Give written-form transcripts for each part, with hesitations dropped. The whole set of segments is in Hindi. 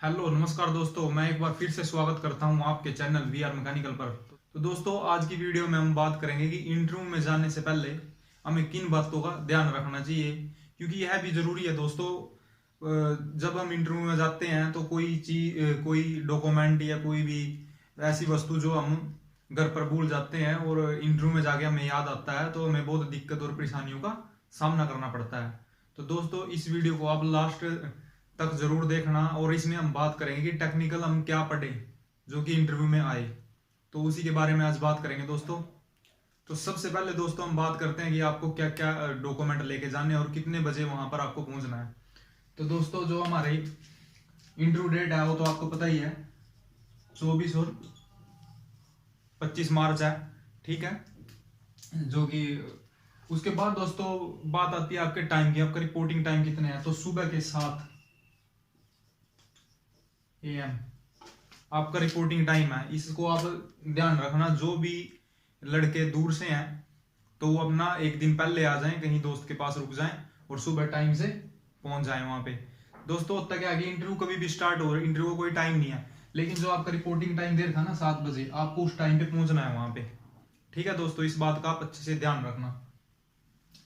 हेलो नमस्कार दोस्तों, मैं एक बार फिर से स्वागत करता हूं आपके चैनल वी आर मैकेनिकल पर। तो दोस्तों, आज की वीडियो में हम बात करेंगे कि इंटरव्यू में जाने से पहले हमें किन बातों का ध्यान रखना चाहिए, क्योंकि यह भी जरूरी है दोस्तों। जब हम इंटरव्यू में जाते हैं तो कोई डॉक्यूमेंट या कोई भी ऐसी वस्तु जो हम घर पर भूल जाते हैं और इंटरव्यू में जाके हमें याद आता है, तो हमें बहुत दिक्कत और परेशानियों का सामना करना पड़ता है। तो दोस्तों, इस वीडियो को आप लास्ट तक जरूर देखना और इसमें हम बात करेंगे कि टेक्निकल हम क्या पढ़े जो कि इंटरव्यू में आए, तो उसी के बारे में आज बात करेंगे दोस्तों। तो सबसे पहले दोस्तों हम बात करते हैं कि आपको क्या क्या डॉक्यूमेंट लेके जाने हैं और कितने बजे वहां पर आपको पहुंचना है। तो दोस्तों, जो हमारी इंटरव्यू डेट है वो तो आपको पता ही है, 24 और 25 मार्च है। ठीक है, जो कि उसके बाद दोस्तों बात आती है आपके टाइम की। आपका रिपोर्टिंग टाइम कितने हैं, तो सुबह के 7 AM आपका रिपोर्टिंग टाइम है। इसको आप ध्यान रखना, जो भी लड़के दूर से हैं तो वो अपना एक दिन पहले आ जाएं, कहीं दोस्त के पास रुक जाएं और सुबह टाइम से पहुंच जाएं वहां पे। दोस्तों, होता क्या है कि इंटरव्यू कभी भी स्टार्ट हो, इंटरव्यू का कोई टाइम नहीं है, लेकिन जो आपका रिपोर्टिंग टाइम दे रखा ना 7 बजे, आपको उस टाइम पे पहुंचना है वहां पे। ठीक है दोस्तों, इस बात का आप अच्छे से ध्यान रखना।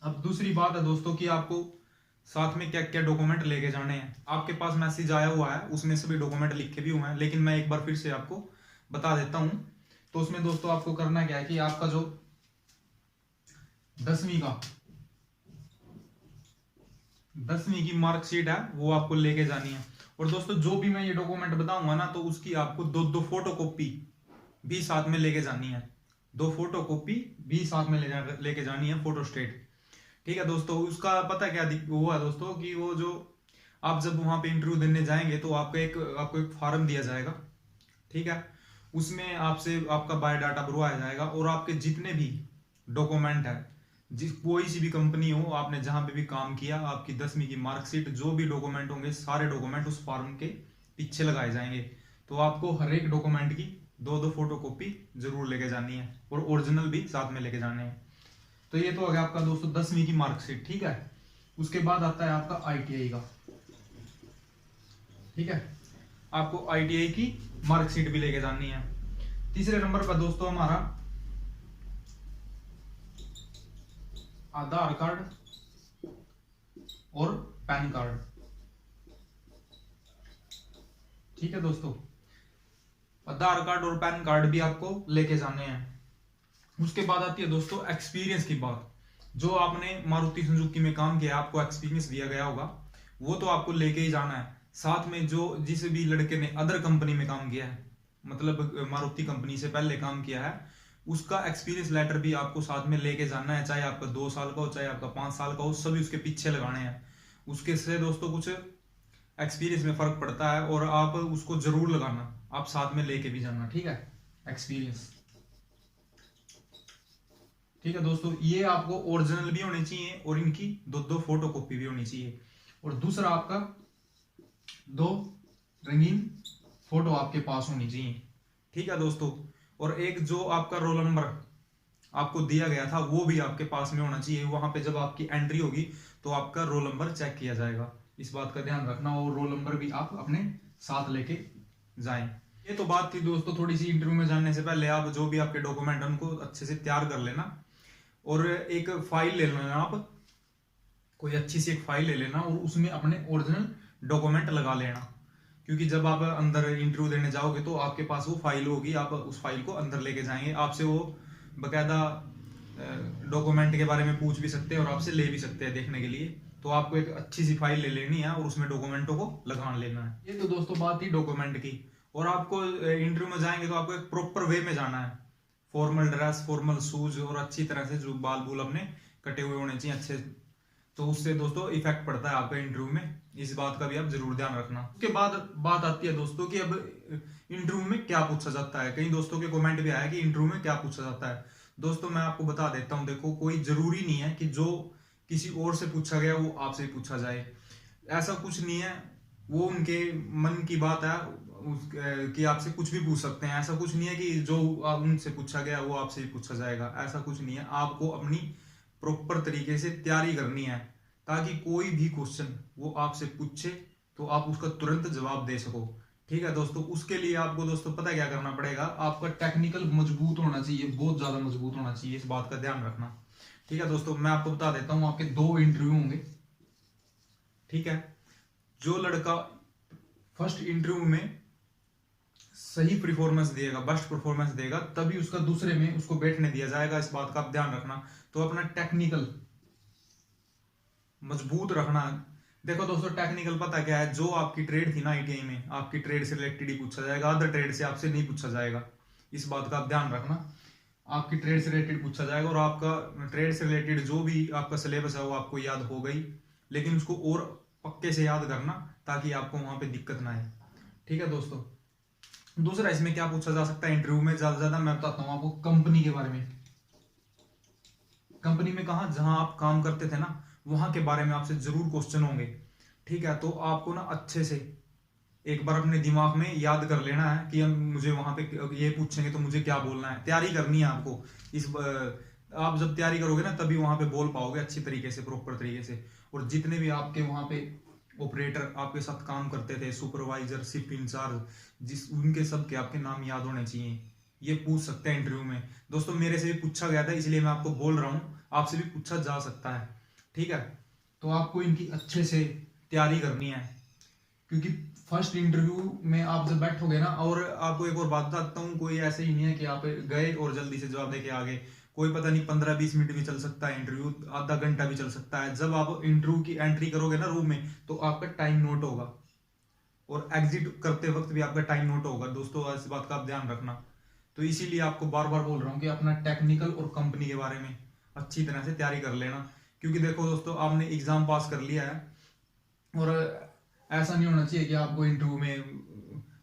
अब दूसरी बात है दोस्तों कि आपको साथ में क्या क्या डॉक्यूमेंट लेके जाने हैं। आपके पास मैसेज आया हुआ है, उसमें सभी डॉक्यूमेंट लिखे भी हुए हैं, लेकिन मैं एक बार फिर से आपको बता देता हूं। तो उसमें दोस्तों आपको करना क्या है कि आपका जो 10वीं का 10वीं की मार्कशीट है वो आपको लेके जानी है। और दोस्तों, जो भी मैं ये डॉक्यूमेंट बताऊंगा ना, तो उसकी आपको दो दो फोटो कॉपी भी साथ में लेके जानी है। 2 फोटो कॉपी भी साथ में लेके जानी है, फोटो स्टेट। ठीक है दोस्तों, उसका पता क्या हुआ दोस्तों कि वो जो आप जब वहां पे इंटरव्यू देने जाएंगे तो आपको एक फॉर्म दिया जाएगा। ठीक है, उसमें आपसे आपका बायोडाटा भरवाया जाएगा और आपके जितने भी डॉक्यूमेंट है, जिस कोई सी भी कंपनी हो, आपने जहां पे भी काम किया, आपकी 10वीं की मार्कशीट, जो भी डॉक्यूमेंट होंगे सारे डॉक्यूमेंट उस फॉर्म के पीछे लगाए जाएंगे। तो आपको हर एक डॉक्यूमेंट की दो दो फोटो कॉपी जरूर लेके जानी है और ओरिजिनल भी साथ में लेके जाने हैं। तो ये तो हो गया आपका दोस्तों 10वीं की मार्कशीट। ठीक है, उसके बाद आता है आपका ITI का। ठीक है, आपको ITI की मार्कशीट भी लेके जानी है। तीसरे नंबर पर दोस्तों हमारा आधार कार्ड और पैन कार्ड। ठीक है दोस्तों, आधार कार्ड और पैन कार्ड भी आपको लेके जाने हैं। उसके बाद आती है दोस्तों एक्सपीरियंस की बात। जो आपने मारुति सुजुकी में काम किया, आपको एक्सपीरियंस दिया गया होगा, वो तो आपको लेके ही जाना है। साथ में जो जिस भी लड़के ने अदर कंपनी में काम किया है, मतलब मारुति कंपनी से पहले काम किया है, उसका एक्सपीरियंस लेटर भी आपको साथ में लेके जाना है। चाहे आपका 2 साल का हो, चाहे आपका 5 साल का हो, सभी उसके पीछे लगाने हैं। उसके से दोस्तों कुछ एक्सपीरियंस में फर्क पड़ता है और आप उसको जरूर लगाना, आप साथ में लेके भी जाना। ठीक है, एक्सपीरियंस। ठीक है दोस्तों, ये आपको ओरिजिनल भी होने चाहिए और इनकी दो दो फोटो कॉपी भी होनी चाहिए। और दूसरा, आपका 2 रंगीन फोटो आपके पास होनी चाहिए। ठीक है दोस्तों, और एक जो आपका रोल नंबर आपको दिया गया था वो भी आपके पास में होना चाहिए। वहां पे जब आपकी एंट्री होगी तो आपका रोल नंबर चेक किया जाएगा, इस बात का ध्यान रखना। और रोल नंबर भी आप अपने साथ लेके जाएं। ये तो बात थी दोस्तों थोड़ी सी इंटरव्यू में जाने से पहले आप जो भी आपके डॉक्यूमेंट है उनको अच्छे से तैयार कर लेना। और एक फाइल ले लेना, आप कोई अच्छी सी एक फाइल ले लेना और उसमें अपने ओरिजिनल डॉक्यूमेंट लगा लेना। क्योंकि जब आप अंदर इंटरव्यू देने जाओगे तो आपके पास वो फाइल होगी, आप उस फाइल को अंदर लेके जाएंगे। आपसे वो बकायदा डॉक्यूमेंट के बारे में पूछ भी सकते हैं और आपसे ले भी सकते हैं देखने के लिए। तो आपको एक अच्छी सी फाइल ले लेनी है और उसमें डॉक्यूमेंटों को लगा लेना है। ये तो दोस्तों बात थी डॉक्यूमेंट की। और आपको इंटरव्यू में जाएंगे तो आपको एक प्रॉपर वे में जाना है, फॉर्मल ड्रेस, फॉर्मल शूज और अच्छी तरह से जो बाल बूल अपने कटे हुए होने चाहिए अच्छे। तो उससे दोस्तों इफेक्ट पड़ता है आपका इंटरव्यू में, इस बात का भी आप जरूर ध्यान रखना। उसके बाद बात आती है दोस्तों कि अब इंटरव्यू में क्या पूछा जाता है। कई दोस्तों के कमेंट भी आया कि इंटरव्यू में क्या पूछा जाता है। दोस्तों, मैं आपको बता देता हूं, देखो कोई जरूरी नहीं है कि जो किसी और से पूछा गया वो आपसे पूछा जाए, ऐसा कुछ नहीं है। वो उनके मन की बात है कि आपसे कुछ भी पूछ सकते हैं। ऐसा कुछ नहीं है कि जो उनसे पूछा गया वो आपसे ही पूछा जाएगा, ऐसा कुछ नहीं है। आपको अपनी प्रॉपर तरीके से तैयारी करनी है ताकि कोई भी क्वेश्चन वो आपसे पूछे तो आप उसका तुरंत जवाब दे सको। ठीक है दोस्तों, उसके लिए आपको दोस्तों पता क्या करना पड़ेगा, आपका टेक्निकल मजबूत होना चाहिए, बहुत ज्यादा मजबूत होना चाहिए, इस बात का ध्यान रखना। ठीक है दोस्तों, मैं आपको बता देता हूँ, आपके 2 इंटरव्यू होंगे। ठीक है, जो लड़का फर्स्ट इंटरव्यू में सही परफॉर्मेंस देगा, बेस्ट परफॉर्मेंस देगा, तभी उसका दूसरे में उसको बैठने दिया जाएगा, इस बात का आप ध्यान रखना। तो अपना टेक्निकल मजबूत रखना। देखो दोस्तों, टेक्निकल पता क्या है, जो आपकी ट्रेड थी ना आईटीआई में, आपकी ट्रेड से रिलेटेड ही पूछा जाएगा, अदर ट्रेड से आपसे नहीं पूछा जाएगा, इस बात का आप ध्यान रखना। आपकी ट्रेड से रिलेटेड पूछा जाएगा, और आपका ट्रेड से रिलेटेड जो भी आपका सिलेबस है वो आपको याद हो गई, लेकिन उसको और पक्के से याद करना ताकि आपको वहां पे दिक्कत ना आए। ठीक है दोस्तों, दूसरा इसमें क्या पूछा जा सकता है इंटरव्यू में, ज्यादा ज्यादा मैं बताता हूँ आपको कंपनी के बारे में। कंपनी में कहा, जहां आप काम करते थे ना, वहां के बारे में आपसे जरूर क्वेश्चन होंगे। ठीक है, तो आपको ना अच्छे से एक बार अपने दिमाग में याद कर लेना है कि हम मुझे वहां पे ये पूछेंगे तो मुझे क्या बोलना है, तैयारी करनी है आपको। आप जब तैयारी करोगे ना, तभी वहां पे बोल पाओगे अच्छी तरीके से, प्रॉपर तरीके से। और जितने भी आपके वहां पे ऑपरेटर आपके साथ काम करते थे, सुपरवाइजर, शिफ्ट इंचार्ज, उनके सबके आपके नाम याद होने चाहिए। ये पूछ सकते हैं इंटरव्यू में दोस्तों, मेरे से भी पूछा गया था, इसलिए मैं आपको बोल रहा हूँ, आपसे भी पूछा जा सकता है। ठीक है, तो आपको इनकी अच्छे से तैयारी करनी है, क्योंकि फर्स्ट इंटरव्यू में आप जब बैठोगे ना, और आपको एक और बात बताता हूँ, कोई ऐसे ही नहीं है कि आप गए और जल्दी से जवाब देके आ गए। कोई पता नहीं 15-20 मिनट भी चल सकता है इंटरव्यू, आधा घंटा भी चल सकता है। जब आप इंटरव्यू की एंट्री करोगे ना रूम में, तो आपका टाइम नोट होगा, और एग्जिट करते वक्त भी आपका टाइम नोट होगा दोस्तों, इस बात का आप ध्यान रखना। तो इसीलिए आपको बार बार बोल रहा हूँ कि अपना टेक्निकल और कंपनी के बारे में अच्छी तरह से तैयारी कर लेना। क्योंकि देखो दोस्तों, आपने एग्जाम पास कर लिया है, और ऐसा नहीं होना चाहिए कि आपको इंटरव्यू में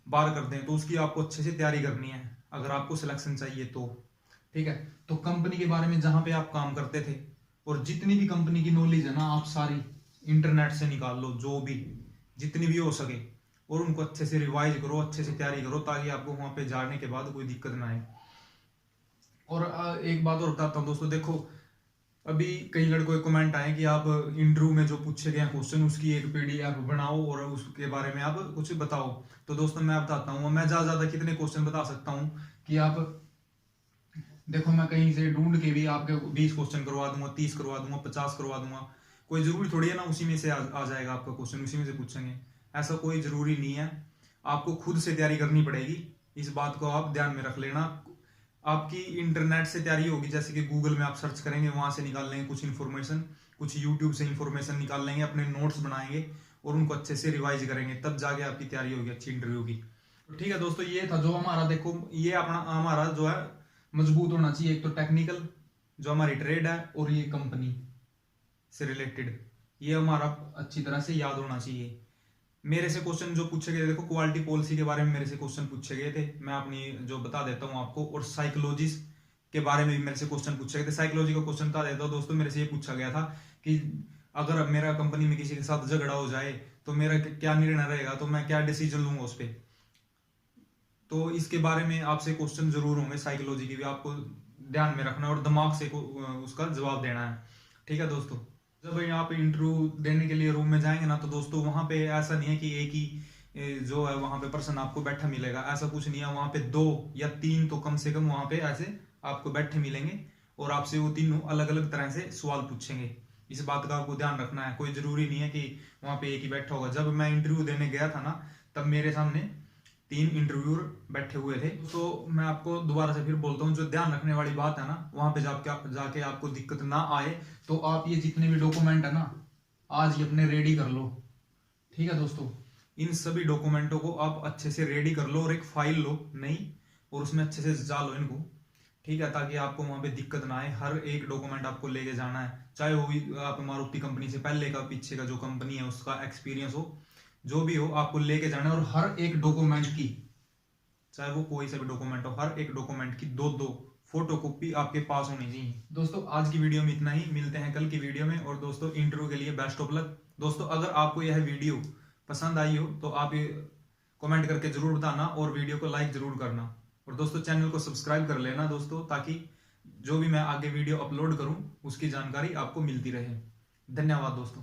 बार कर दें, तो उसकी आपको अच्छे से तैयारी करनी है अगर आपको सिलेक्शन चाहिए तो। ठीक है, तो कंपनी के बारे में जहां पे आप काम करते थे, और जितनी भी कंपनी की नॉलेज है ना, आप सारी इंटरनेट से निकाल लो, जो भी जितनी भी हो सके, और उनको अच्छे से रिवाइज करो, अच्छे से तैयारी करो, ताकि आपको वहां पे जाने के बाद कोई दिक्कत ना आए। और एक बात और बताता हूँ दोस्तों, देखो अभी कई लड़कों के कमेंट आए कि आप इंटरव्यू में जो पूछे गए क्वेश्चन उसकी एक पीडीएफ बनाओ और उसके बारे में आप कुछ बताओ। तो दोस्तों मैं बताता हूँ, मैं ज्यादा ज्यादा कितने क्वेश्चन बता सकता हूँ कि आप देखो, मैं कहीं से ढूंढ के भी आपके 20 क्वेश्चन करवा दूंगा, 30 करवा दूंगा, 50 करवा दूंगा। कोई जरूरी थोड़ी है ना उसी में से आ जाएगा आपका क्वेश्चन, उसी में से पूछेंगे, ऐसा कोई जरूरी नहीं है। आपको खुद से तैयारी करनी पड़ेगी, इस बात को आप ध्यान में रख लेना। आपकी इंटरनेट से तैयारी होगी, जैसे कि गूगल में आप सर्च करेंगे, वहां से निकाल लेंगे कुछ इन्फॉर्मेशन, कुछ यूट्यूब से इन्फॉर्मेशन निकाल लेंगे, अपने नोट्स बनाएंगे और उनको अच्छे से रिवाइज करेंगे, तब जाके आपकी तैयारी होगी अच्छी इंटरव्यू की। तो ठीक है दोस्तों, ये था जो हमारा, देखो ये अपना हमारा जो है मजबूत होना चाहिए, एक तो टेक्निकल जो हमारी ट्रेड है, और ये कंपनी से रिलेटेड, ये हमारा अच्छी तरह से याद होना चाहिए। मेरे से क्वेश्चन जो पूछे गए, देखो क्वालिटी पॉलिसी के बारे में मेरे से क्वेश्चन पूछे गए थे, मैं अपनी जो बता देता हूँ आपको। और साइकोलॉजिस्ट के बारे में भी मेरे से क्वेश्चन पूछे गए थे। साइकोलॉजी का क्वेश्चन बता देता हूँ दोस्तों, मेरे से ये पूछा गया था कि अगर मेरा कंपनी में किसी के साथ झगड़ा हो जाए तो मेरा क्या निर्णय रहेगा, तो मैं क्या डिसीजन लूंगा उस पर। तो इसके बारे में आपसे क्वेश्चन जरूर होंगे, साइकोलॉजी की भी आपको ध्यान में रखना और दिमाग से उसका जवाब देना है। ठीक है दोस्तों, जब आप इंटरव्यू देने के लिए रूम में जाएंगे ना, तो दोस्तों वहां पे ऐसा नहीं है कि एक ही जो है वहां पे पर्सन आपको बैठा मिलेगा, ऐसा कुछ नहीं है। वहां पे 2 या 3 तो कम से कम वहां पे ऐसे आपको बैठे मिलेंगे, और आपसे वो तीनों अलग अलग तरह से सवाल पूछेंगे। इस बात का आपको ध्यान रखना है, कोई जरूरी नहीं है कि वहां पे एक ही बैठा होगा। जब मैं इंटरव्यू देने गया था ना, तब मेरे सामने 3 इंटरव्यूअर बैठे हुए थे। तो मैं आपको दोबारा से फिर बोलता हूँ, जो ध्यान रखने वाली बात है ना, वहां पे जाके आपको दिक्कत ना आए, तो आप ये जितने भी डॉक्यूमेंट है ना, आज ही अपने रेडी कर लो। ठीक है दोस्तों, इन सभी डॉक्यूमेंटों को आप अच्छे से रेडी कर लो, और एक फाइल लो नई, और उसमें अच्छे से सजा लो इनको। ठीक है, ताकि आपको वहां पे दिक्कत ना आए। हर एक डॉक्यूमेंट आपको लेके जाना है, चाहे वो भी आप मारुति कंपनी से पहले का पीछे का जो कंपनी है उसका एक्सपीरियंस हो, जो भी हो आपको लेके जाना है। और हर एक डॉक्यूमेंट की, चाहे वो कोई सा भी डॉक्यूमेंट हो, हर एक डॉक्यूमेंट की 2-2 फोटो कॉपी आपके पास होनी चाहिए। दोस्तों आज की वीडियो में इतना ही, मिलते हैं कल की वीडियो में। और दोस्तों इंटरव्यू के लिए बेस्ट ऑफ लक। दोस्तों अगर आपको यह वीडियो पसंद आई हो तो आप ये कमेंट करके जरूर बताना, और वीडियो को लाइक जरूर करना। और दोस्तों चैनल को सब्सक्राइब कर लेना दोस्तों, ताकि जो भी मैं आगे वीडियो अपलोड करूं उसकी जानकारी आपको मिलती रहे। धन्यवाद दोस्तों।